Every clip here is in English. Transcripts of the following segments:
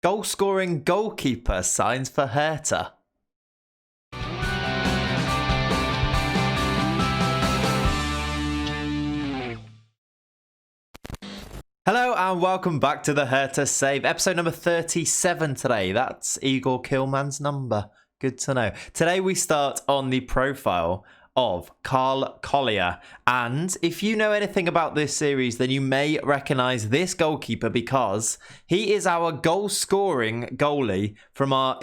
Goal-scoring goalkeeper signs for Hertha. Hello and welcome back to the Hertha Save, episode number 37 today. That's Igor Kilman's number. Good to know. Today we start on the profile of Carl Collier, and if you know anything about this series, then you may recognise this goalkeeper because he is our goal-scoring goalie from our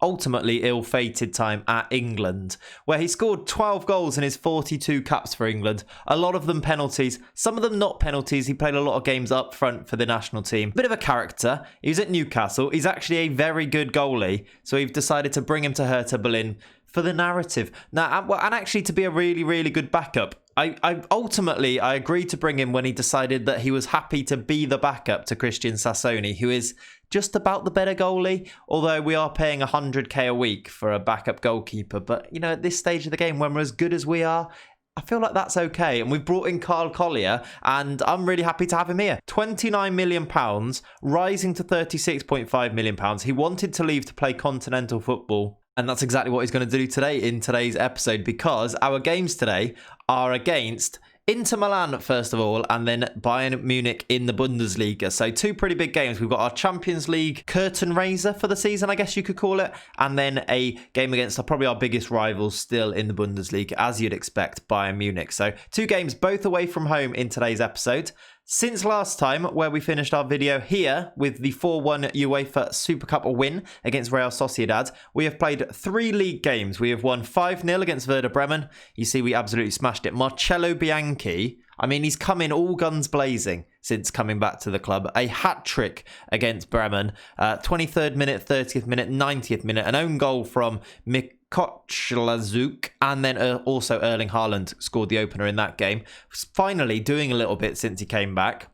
ultimately ill-fated time at England, where he scored 12 goals in his 42 caps for England, a lot of them penalties, some of them not penalties. He played a lot of games up front for the national team. Bit of a character. He was at Newcastle. He's actually a very good goalie, so we've decided to bring him to Hertha Berlin for the narrative. Now, and actually to be a really, really good backup. I agreed to bring him when he decided that he was happy to be the backup to Christian Sassoni, who is just about the better goalie, although we are paying 100k a week for a backup goalkeeper. But, you know, at this stage of the game, when we're as good as we are, I feel like that's okay. And we've brought in Carl Collier, and I'm really happy to have him here. £29 million, rising to £36.5 million. He wanted to leave to play continental football. And that's exactly what he's going to do today in today's episode, because our games today are against Inter Milan, first of all, and then Bayern Munich in the Bundesliga. So two pretty big games. We've got our Champions League curtain raiser for the season, I guess you could call it, and then a game against probably our biggest rivals still in the Bundesliga, as you'd expect, Bayern Munich. So two games, both away from home in today's episode. Since last time, where we finished our video here with the 4-1 UEFA Super Cup win against Real Sociedad, we have played 3 league games. We have won 5-0 against Werder Bremen. You see, we absolutely smashed it. Marcello Bianchi, I mean, he's come in all guns blazing since coming back to the club. A hat-trick against Bremen. 23rd minute, 30th minute, 90th minute. An own goal from Kochlazuk, and then also Erling Haaland scored the opener in that game. Finally doing a little bit since he came back.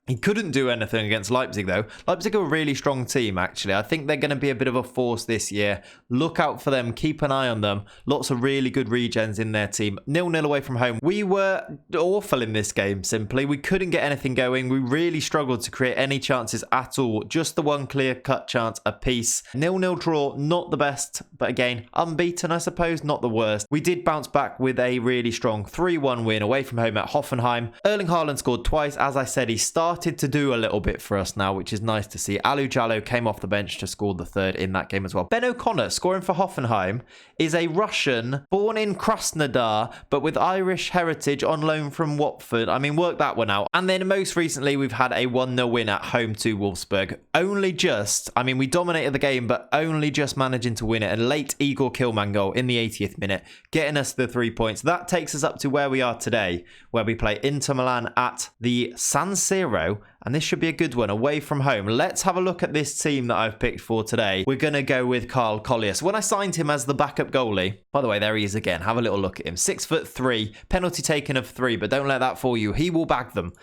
He couldn't do anything against Leipzig, though. Leipzig are a really strong team, actually. I think they're going to be a bit of a force this year. Look out for them. Keep an eye on them. Lots of really good regens in their team. 0-0 away from home. We were awful in this game, simply. We couldn't get anything going. We really struggled to create any chances at all. Just the one clear-cut chance apiece. 0-0 draw, not the best. But again, unbeaten, I suppose. Not the worst. We did bounce back with a really strong 3-1 win away from home at Hoffenheim. Erling Haaland scored twice. As I said, he started to do a little bit for us now, which is nice to see. Alou Jallo came off the bench to score the third in that game as well. Ben O'Connor, scoring for Hoffenheim, is a Russian born in Krasnodar, but with Irish heritage, on loan from Watford. I mean, work that one out. And then most recently, we've had a 1-0 win at home to Wolfsburg. Only just, I mean, we dominated the game, but only just managing to win it. A late Igor Kilman goal in the 80th minute, getting us the 3 points. That takes us up to where we are today, where we play Inter Milan at the San Siro. And this should be a good one away from home. Let's have a look at this team that I've picked for today. We're going to go with Carl Collier. So when I signed him as the backup goalie, by the way, there he is again. Have a little look at him. 6'3", penalty taken of 3, but don't let that fool you. He will bag them.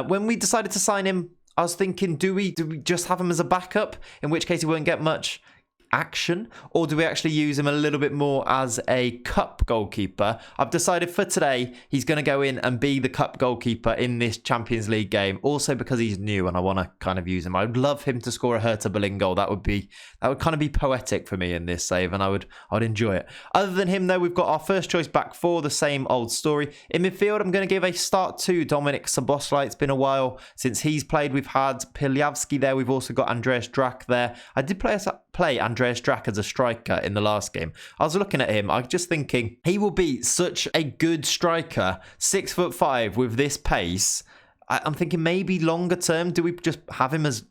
When we decided to sign him, I was thinking, do we just have him as a backup? In which case he won't get much action, or do we actually use him a little bit more as a cup goalkeeper? I've decided for today he's going to go in and be the cup goalkeeper in this Champions League game, also because he's new and I want to kind of use him. I would love him to score a Hertha Berlin goal. That would kind of be poetic for me in this save, and I would enjoy it. Other than him though, we've got our first choice back for the same old story. In midfield, I'm going to give a start to Dominik Szoboszlai. It's been a while since he's played. We've had Piljavski there. We've also got Andreas Drak there. I did play Andreas Drak as a striker in the last game. I was looking at him, I was just thinking he will be such a good striker, 6'5" with this pace. I'm thinking maybe longer term, do we just have him as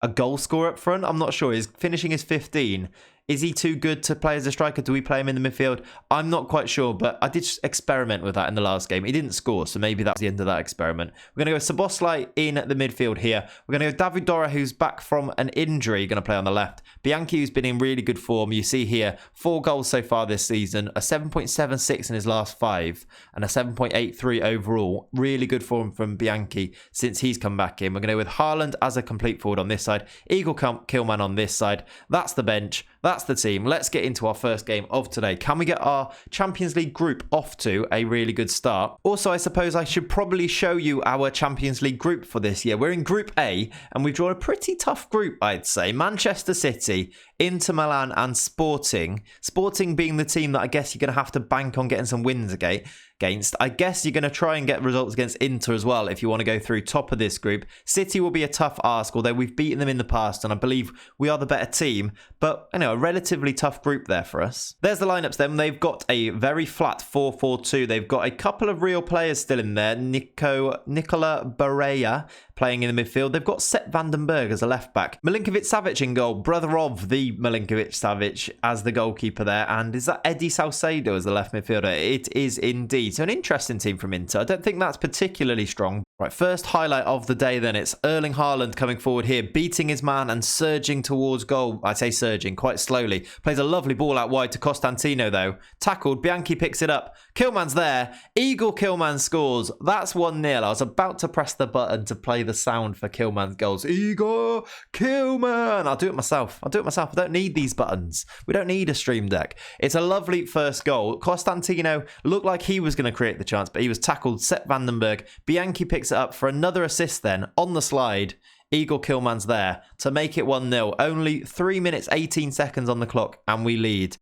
a goal scorer up front? I'm not sure. His finishing is 15. Is he too good to play as a striker? Do we play him in the midfield? I'm not quite sure, but I did experiment with that in the last game. He didn't score, so maybe that's the end of that experiment. We're going to go Szoboszlai in the midfield here. We're going to go David Dora, who's back from an injury, going to play on the left. Bianchi, who's been in really good form. You see here, 4 goals so far this season, a 7.76 in his last 5, and a 7.83 overall. Really good form from Bianchi since he's come back in. We're going to go with Haaland as a complete forward on this side. Igor Kilman on this side. That's the bench. That's the team. Let's get into our first game of today. Can we get our Champions League group off to a really good start? Also, I suppose I should probably show you our Champions League group for this year. We're in Group A, and we've drawn a pretty tough group, I'd say. Manchester City, Inter Milan, and Sporting. Sporting being the team that I guess you're going to have to bank on getting some wins against. I guess you're going to try and get results against Inter as well if you want to go through top of this group. City will be a tough ask, although we've beaten them in the past, and I believe we are the better team. But, a relatively tough group there for us. There's the lineups then. They've got a very flat 4-4-2. They've got a couple of real players still in there. Nicola Barella playing in the midfield. They've got Sepp van den Berg as a left-back. Milinkovic-Savic in goal. Brother of the Milinkovic-Savic as the goalkeeper there. And is that Eddie Salcedo as the left midfielder? It is indeed. So an interesting team from Inter. I don't think that's particularly strong. Right, first highlight of the day then. It's Erling Haaland coming forward here, beating his man and surging towards goal. I say surging, quite slowly. Plays a lovely ball out wide to Costantino though. Tackled, Bianchi picks it up. Killman's there. Igor Killman scores. That's 1-0. I was about to press the button to play the sound for Killman's goals. Igor Killman. I'll do it myself. I don't need these buttons. We don't need a stream deck. It's a lovely first goal. Costantino looked like he was going to create the chance, but he was tackled. Sepp van den Berg. Bianchi picks it up for another assist then on the slide. Igor Killman's there to make it 1-0. Only 3 minutes, 18 seconds on the clock, and we lead.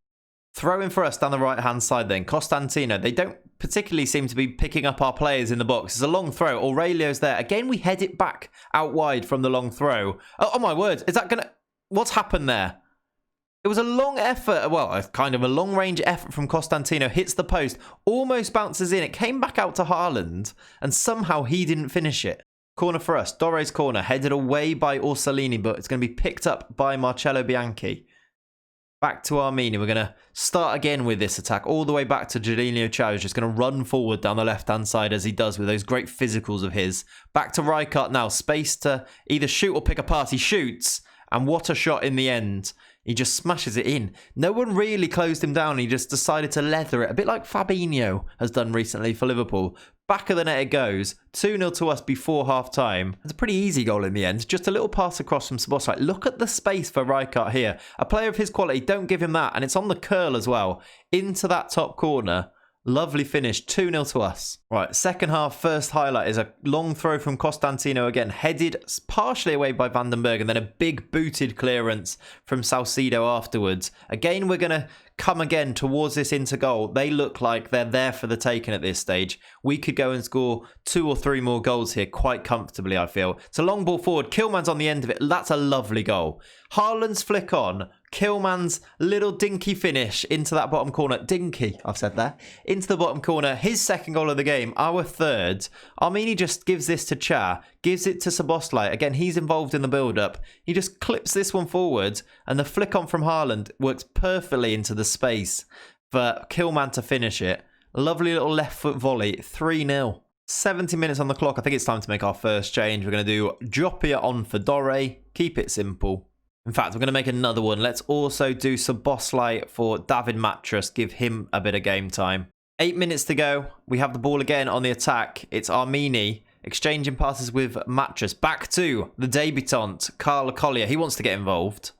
Throw in for us down the right-hand side then. Costantino, they don't particularly seem to be picking up our players in the box. It's a long throw. Aurelio's there. Again, we head it back out wide from the long throw. Oh my word. Is that going to... What's happened there? It was a long effort. Well, kind of a long-range effort from Costantino. Hits the post. Almost bounces in. It came back out to Haaland, and somehow he didn't finish it. Corner for us. Dore's corner. Headed away by Orsolini, but it's going to be picked up by Marcello Bianchi. Back to Armini. We're going to start again with this attack. All the way back to Julinho Chow. He's just going to run forward down the left-hand side as he does with those great physicals of his. Back to Rijkaard now. Space to either shoot or pick a pass. He shoots. And what a shot in the end. He just smashes it in. No one really closed him down. He just decided to leather it. A bit like Fabinho has done recently for Liverpool. Back of the net it goes. 2-0 to us before half-time. It's a pretty easy goal in the end. Just a little pass across from Szoboszlai. Look at the space for Rijkaard here. A player of his quality, don't give him that. And it's on the curl as well. Into that top corner. Lovely finish. 2-0 to us. Right, second half, first highlight is a long throw from Costantino again. Headed partially away by Van den Berg and then a big booted clearance from Salcedo afterwards. Again, we're going to come again towards this Inter goal. They look like they're there for the taking at this stage. We could go and score 2 or 3 more goals here quite comfortably, I feel. It's a long ball forward. Killman's on the end of it. That's a lovely goal. Haaland's flick on. Killman's little dinky finish into that bottom corner. Dinky, I've said there. Into the bottom corner. His second goal of the game. Our third. Armini just gives this to Cha. Gives it to Szoboszlai. Again, he's involved in the build-up. He just clips this one forward. And the flick on from Haaland works perfectly into the space for Killman to finish it. Lovely little left foot volley. 3-0. 70 minutes on the clock. I think it's time to make our first change. We're going to do Jopia on for Dore. Keep it simple. In fact, we're going to make another one. Let's also do Szoboszlai for David Matras. Give him a bit of game time. 8 minutes to go. We have the ball again on the attack. It's Armini exchanging passes with Matras. Back to the debutant, Carl Collier. He wants to get involved.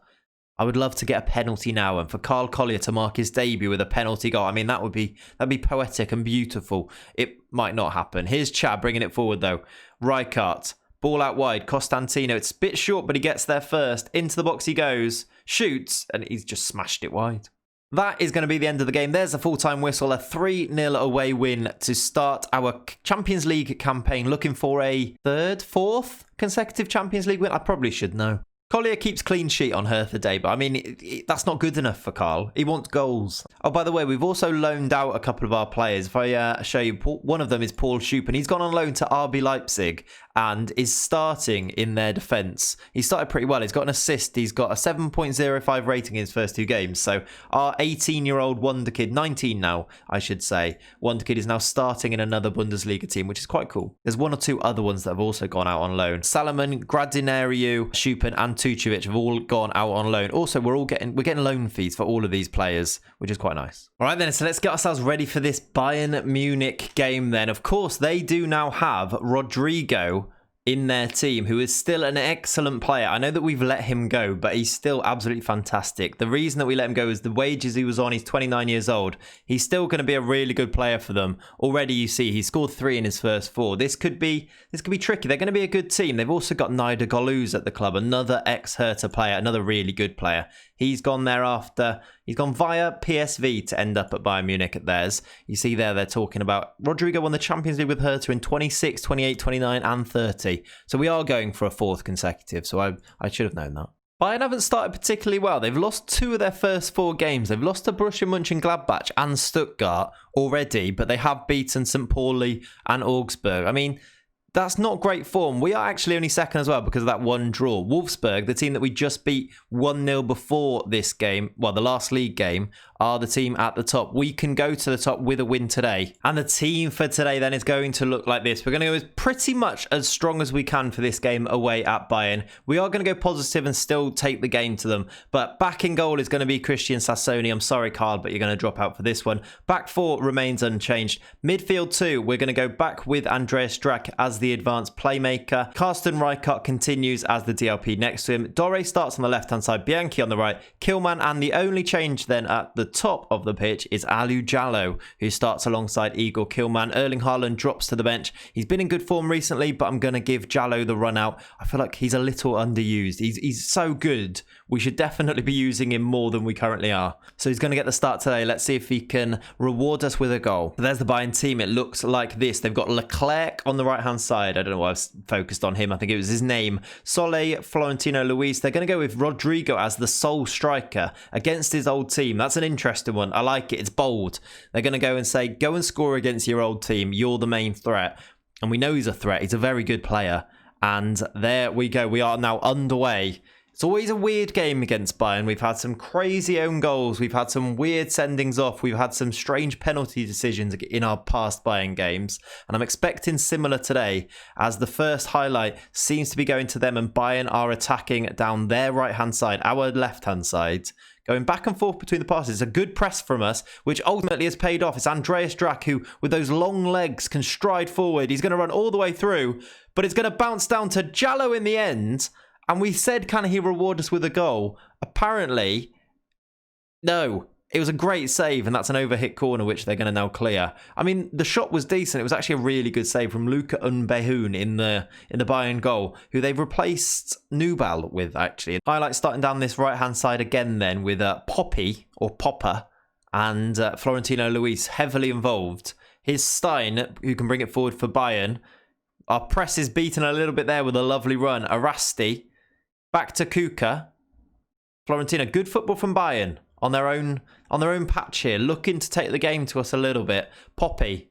I would love to get a penalty now, and for Carl Collier to mark his debut with a penalty goal. I mean, that'd be poetic and beautiful. It might not happen. Here's Chad bringing it forward though. Rijkaard. Ball out wide. Costantino. It's a bit short, but he gets there first. Into the box he goes. Shoots, and he's just smashed it wide. That is going to be the end of the game. There's a full-time whistle. A 3-0 away win to start our Champions League campaign. Looking for a fourth consecutive Champions League win. I probably should know. Collier keeps clean sheet on Hertha Day, but I mean, that's not good enough for Carl. He wants goals. Oh, by the way, we've also loaned out a couple of our players. If I show you, one of them is Paul Schupp, and he's gone on loan to RB Leipzig and is starting in their defence. He started pretty well. He's got an assist. He's got a 7.05 rating in his first 2 games. So our 18-year-old Wonderkid, 19 now, I should say, Wonderkid is now starting in another Bundesliga team, which is quite cool. There's 1 or 2 other ones that have also gone out on loan. Salomon, Gradinariu, Schuppen, and Tucevic have all gone out on loan. Also, we're getting loan fees for all of these players, which is quite nice. All right then, so let's get ourselves ready for this Bayern Munich game then. Of course, they do now have Rodrigo in their team who is still an excellent player. I know that we've let him go, but he's still absolutely fantastic. The reason that we let him go is the wages he was on. He's 29 years old. He's still going to be a really good player for them. Already you see he scored 3 in his first 4. This could be tricky. They're going to be a good team. They've also got Nida Goluz at the club, another ex-Hertha player, another really good player. He's gone there after. He's gone via PSV to end up at Bayern Munich at theirs. You see there, they're talking about Rodrigo won the Champions League with Hertha in 26, 28, 29 and 30. So we are going for a 4th consecutive. So I should have known that. Bayern haven't started particularly well. They've lost 2 of their first 4 games. They've lost to Borussia Mönchengladbach and Stuttgart already, but they have beaten St. Pauli and Augsburg. I mean, that's not great form. We are actually only second as well because of that 1 draw. Wolfsburg, the team that we just beat 1-0 before this game, well, the last league game, are the team at the top. We can go to the top with a win today. And the team for today then is going to look like this. We're going to go as pretty much as strong as we can for this game away at Bayern. We are going to go positive and still take the game to them. But back in goal is going to be Christian Sassoni. I'm sorry, Carl, but you're going to drop out for this one. Back 4 remains unchanged. Midfield 2, we're going to go back with Andreas Strack as the advanced playmaker. Carsten Reichardt continues as the DLP next to him. Dore starts on the left-hand side. Bianchi on the right. Kilman, and the only change then at the top of the pitch is Aliou Diallo, who starts alongside Igor Kilman. Erling Haaland drops to the bench. He's been in good form recently, but I'm going to give Diallo the run out. I feel like he's a little underused. He's so good. We should definitely be using him more than we currently are. So he's going to get the start today. Let's see if he can reward us with a goal. So there's the Bayern team. It looks like this. They've got Leclerc on the right-hand side. I don't know why I was focused on him. I think it was his name. Sole, Florentino Luis. They're going to go with Rodrigo as the sole striker against his old team. That's an interesting one. I like it. It's bold. They're going to go and say, go and score against your old team. You're the main threat. And we know he's a threat. He's a very good player. And there we go. We are now underway. It's always a weird game against Bayern. We've had some crazy own goals. We've had some weird sendings off. We've had some strange penalty decisions in our past Bayern games. And I'm expecting similar today, as the first highlight seems to be going to them and Bayern are attacking down their right-hand side, our left-hand side. Going back and forth between the passes. It's a good press from us, which ultimately has paid off. It's Andreas Strack who, with those long legs, can stride forward. He's going to run all the way through, but it's going to bounce down to Diallo in the end. And we said, can he reward us with a goal? Apparently, no. It was a great save, and that's an overhit corner, which they're going to now clear. I mean, the shot was decent. It was actually a really good save from Luca Unbehun in the Bayern goal, who they've replaced Nubal with, actually. Highlight starting down this right-hand side again then with Poppy, or Popper, and Florentino Luis heavily involved. Here's Stein, who can bring it forward for Bayern. Our press is beaten a little bit there with a lovely run. Arasti. Back to Kuka. Florentina, good football from Bayern on their own patch here, looking to take the game to us a little bit. Poppy,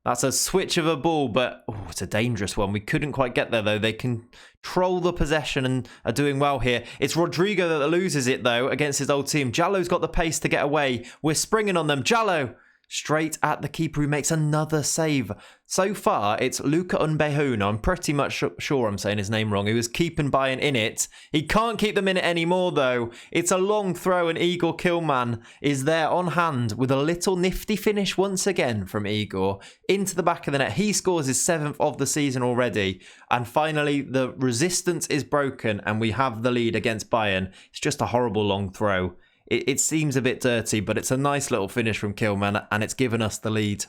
that's a switch of a ball, but it's a dangerous one. We couldn't quite get there though. They control the possession and are doing well here. It's Rodrigo that loses it though against his old team. Diallo's got the pace to get away. We're springing on them. Diallo straight at the keeper who makes another save. So far, it's Luca Unbehun. I'm pretty much sure I'm saying his name wrong. He was keeping Bayern in it. He can't keep them in it anymore, though. It's a long throw, and Igor Kilman is there on hand with a little nifty finish once again from Igor into the back of the net. He scores his 7th of the season already. And finally, the resistance is broken, and we have the lead against Bayern. It's just a horrible long throw. It seems a bit dirty, but it's a nice little finish from Kilman, and it's given us the lead.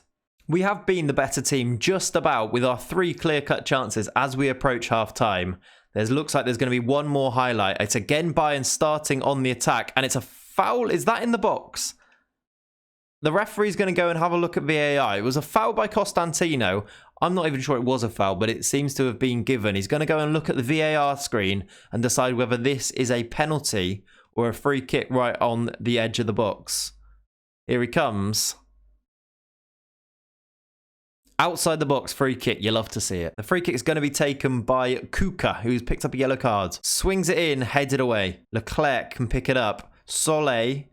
We have been the better team just about with our 3 clear-cut chances as we approach half-time. Looks like there's going to be one more highlight. It's again Bayern starting on the attack, and it's a foul. Is that in the box? The referee's going to go and have a look at VAR. It was a foul by Costantino. I'm not even sure it was a foul, but it seems to have been given. He's going to go and look at the VAR screen and decide whether this is a penalty or a free kick right on the edge of the box. Here he comes. Outside the box, free kick. You love to see it. The free kick is going to be taken by Kuka, who's picked up a yellow card. Swings it in, headed away. Leclerc can pick it up. Soleil.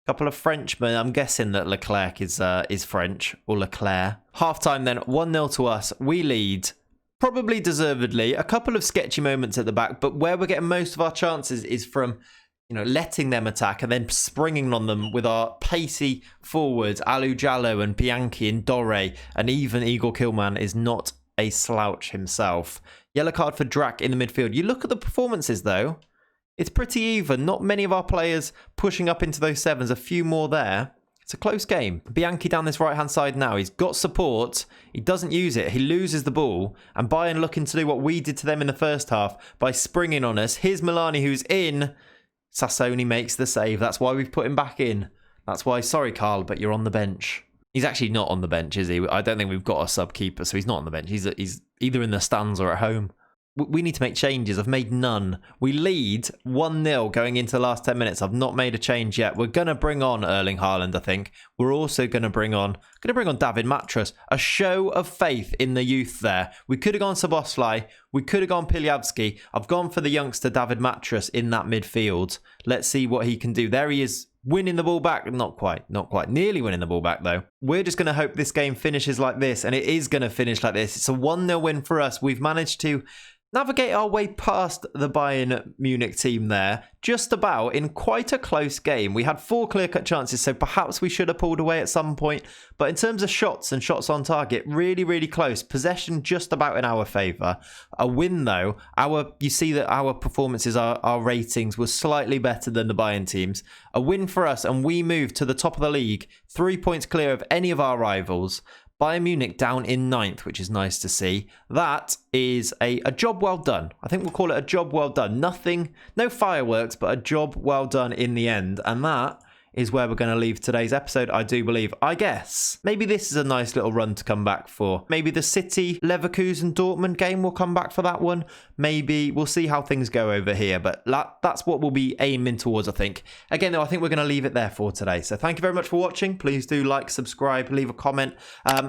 Couple of Frenchmen. I'm guessing that Leclerc is French, or Leclerc. Half-time then, 1-0 to us. We lead. Probably deservedly. A couple of sketchy moments at the back, but where we're getting most of our chances is from letting them attack and then springing on them with our pacey forwards, Aliou Diallo and Bianchi and Dore, and even Igor Kilman is not a slouch himself. Yellow card for Drac in the midfield. You look at the performances, though. It's pretty even. Not many of our players pushing up into those sevens. A few more there. It's a close game. Bianchi down this right-hand side now. He's got support. He doesn't use it. He loses the ball. And Bayern looking to do what we did to them in the first half by springing on us. Here's Milani, who's in. Sassoni makes the save. That's why we've put him back in. That's why, sorry, Carl, but you're on the bench. He's actually not on the bench, is he? I don't think we've got a sub-keeper, so he's not on the bench. He's either in the stands or at home. We need to make changes. I've made none. We lead 1-0 going into the last 10 minutes. I've not made a change yet. We're going to bring on Erling Haaland, I think. We're also going to bring on David Matras. A show of faith in the youth there. We could have gone Szoboszlai. We could have gone Piliavski. I've gone for the youngster David Matras in that midfield. Let's see what he can do. There he is. Winning the ball back. Not quite. Nearly winning the ball back, though. We're just going to hope this game finishes like this, and it is going to finish like this. It's a 1-0 win for us. We've managed to navigate our way past the Bayern Munich team there, just about, in quite a close game. We had 4 clear-cut chances, so perhaps we should have pulled away at some point. But in terms of shots and shots on target, really, really close. Possession just about in our favour. A win, though. You see that our performances, our ratings were slightly better than the Bayern teams. A win for us, and we move to the top of the league, 3 points clear of any of our rivals. Bayern Munich down in 9th, which is nice to see. That is a job well done. I think we'll call it a job well done. No fireworks, but a job well done in the end. And that is where we're going to leave today's episode, I do believe. I guess maybe this is a nice little run to come back for. Maybe the City, Leverkusen, Dortmund game will come back for that one. Maybe we'll see how things go over here. But that's what we'll be aiming towards, I think. Again, though, I think we're going to leave it there for today. So thank you very much for watching. Please do like, subscribe, leave a comment.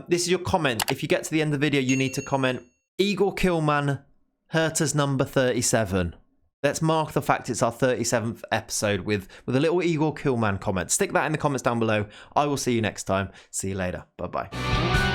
This is your comment. If you get to the end of the video, you need to comment Igor Killman, Hertha's number 37. Let's mark the fact it's our 37th episode with a little Igor Killman comment. Stick that in the comments down below. I will see you next time. See you later. Bye-bye.